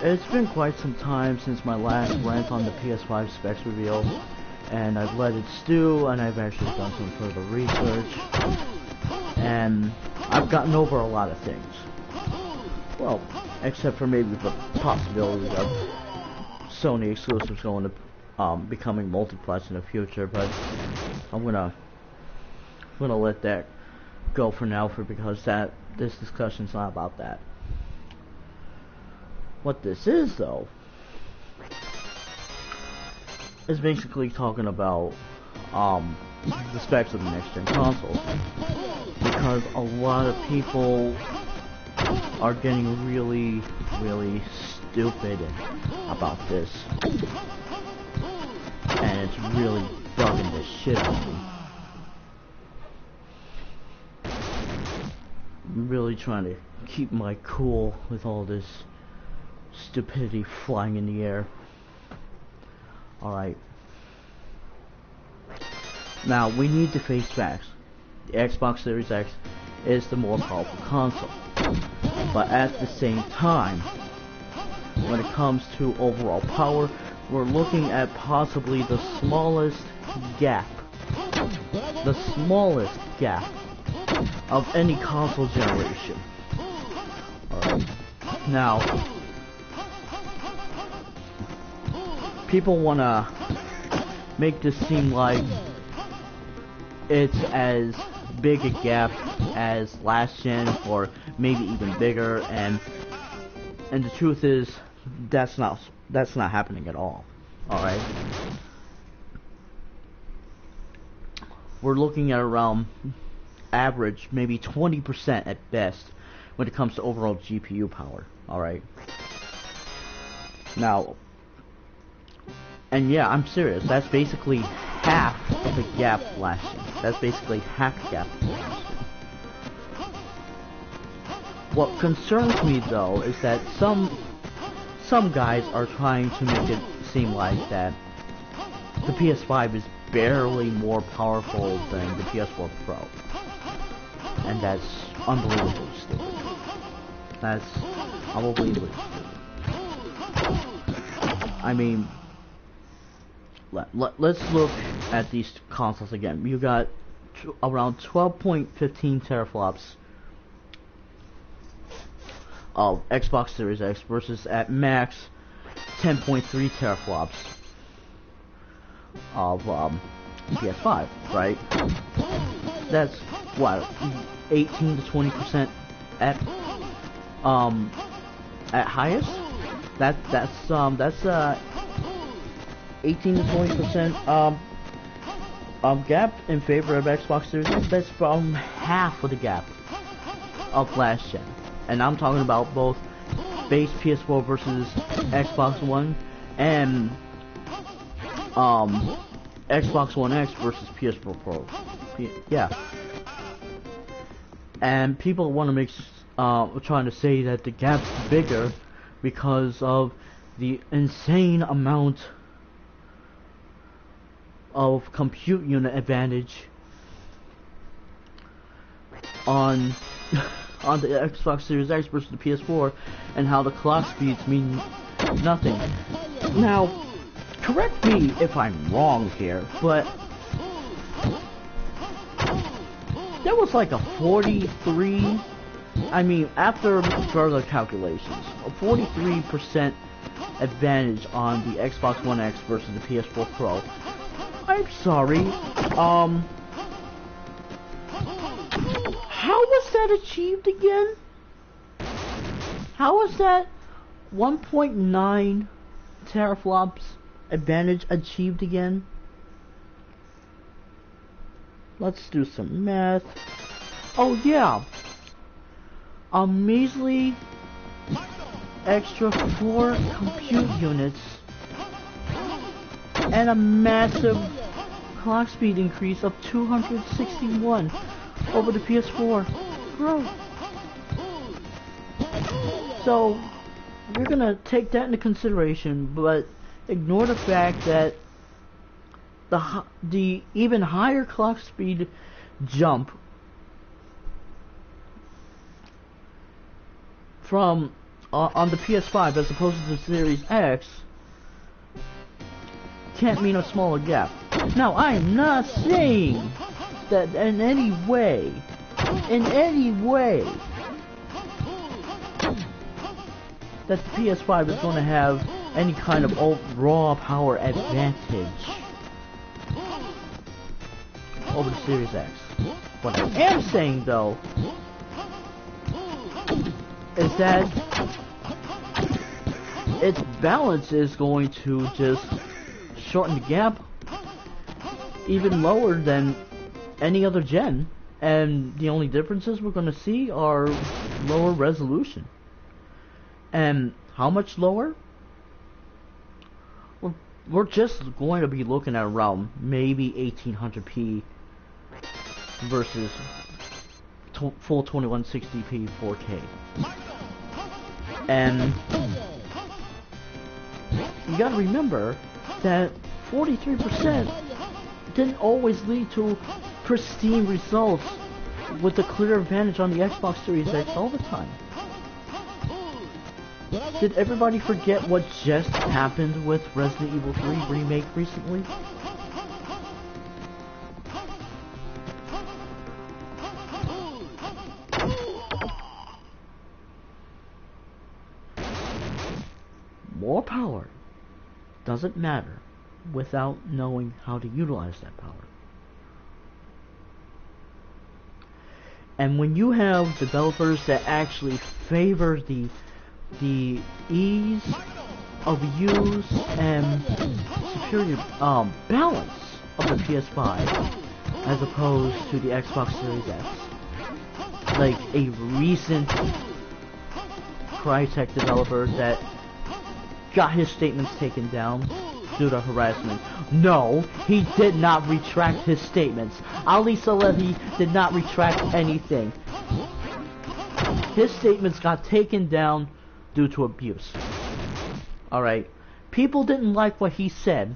It's been quite some time since my last rant on the PS5 specs reveal, and I've let it stew, and I've actually done some further research, and I've gotten over a lot of things. Well, except for maybe the possibility of Sony exclusives going to becoming multiplex in the future, but I'm gonna let that go for now, because this discussion's not about that. What this is, though, is basically talking about the specs of the next-gen consoles, because a lot of people are getting really, really stupid about this, and it's really bugging the shit out of me. I'm really trying to keep my cool with all this stupidity flying in the air. Alright. Now, we need to face facts. The Xbox Series X is the more powerful console. But at the same time, when it comes to overall power, we're looking at possibly the smallest gap. The smallest gap of any console generation. Alright. Now, people wanna make this seem like it's as big a gap as last gen, or maybe even bigger, and the truth is that's not happening at all. Alright? We're looking at around average, maybe 20% at best, when it comes to overall GPU power. Alright? Now, and yeah, I'm serious, that's basically half of the gap last year. That's basically half the gap last year. What concerns me, though, is that some guys are trying to make it seem like that the PS5 is barely more powerful than the PS4 Pro. And that's unbelievably stupid. That's unbelievably stupid. I mean, let's look at these consoles again. You got around 12.15 teraflops of Xbox Series X versus at max 10.3 teraflops of PS5, right? That's what, 18 to 20% at highest. That's 18 to 20% gap in favor of Xbox Series X. That's from half of the gap of last gen, and I'm talking about both base PS4 versus Xbox One, and Xbox One X versus PS4 Pro. Yeah, and people want to make trying to say that the gap's bigger because of the insane amount of compute unit advantage on the Xbox Series X versus the PS4, and how the clock speeds mean nothing. Now, correct me if I'm wrong here, but there was like a 43, I mean, after further calculations, a 43% advantage on the Xbox One X versus the PS4 Pro. I'm sorry, how was that achieved again? How was that 1.9 teraflops advantage achieved again? Let's do some math. Oh yeah, a measly extra 4 compute units and a massive clock speed increase of 261 over the PS4 Pro. So we're gonna take that into consideration, but ignore the fact that the even higher clock speed jump from on the PS5 as opposed to the Series X can't mean a smaller gap. Now, I'm not saying that in any way, that the PS5 is going to have any kind of raw power advantage over the Series X. What I am saying, though, is that its balance is going to just shorten the gap even lower than any other gen, and the only differences we're going to see are lower resolution. And how much lower? We're just going to be looking at around maybe 1800p versus full 2160p 4K. And you gotta remember that 43% didn't always lead to pristine results with a clear advantage on the Xbox Series X all the time. Did everybody forget what just happened with Resident Evil 3 Remake recently? More power doesn't matter without knowing how to utilize that power. And when you have developers that actually favor the ease of use and superior balance of the PS5 as opposed to the Xbox Series X, like a recent Crytek developer that got his statements taken down due to harassment. No, he did not retract his statements. Ali Salehi did not retract anything. His statements got taken down due to abuse. Alright. People didn't like what he said,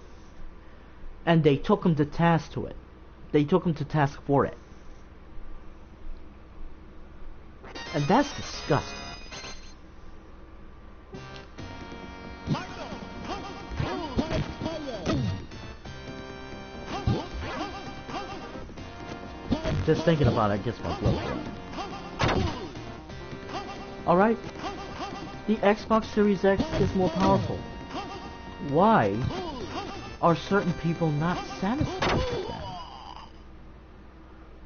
and they took him to task to it. They took him to task for it. And that's disgusting. Just thinking about it gets my blood boiling. Alright? The Xbox Series X is more powerful. Why are certain people not satisfied with that?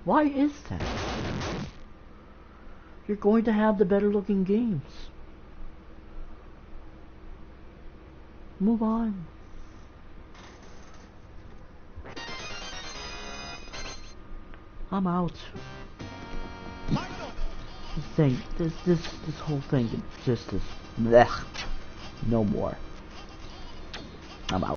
Why is that? You're going to have the better looking games. Move on. I'm out. This whole thing just is blech. No more. I'm out.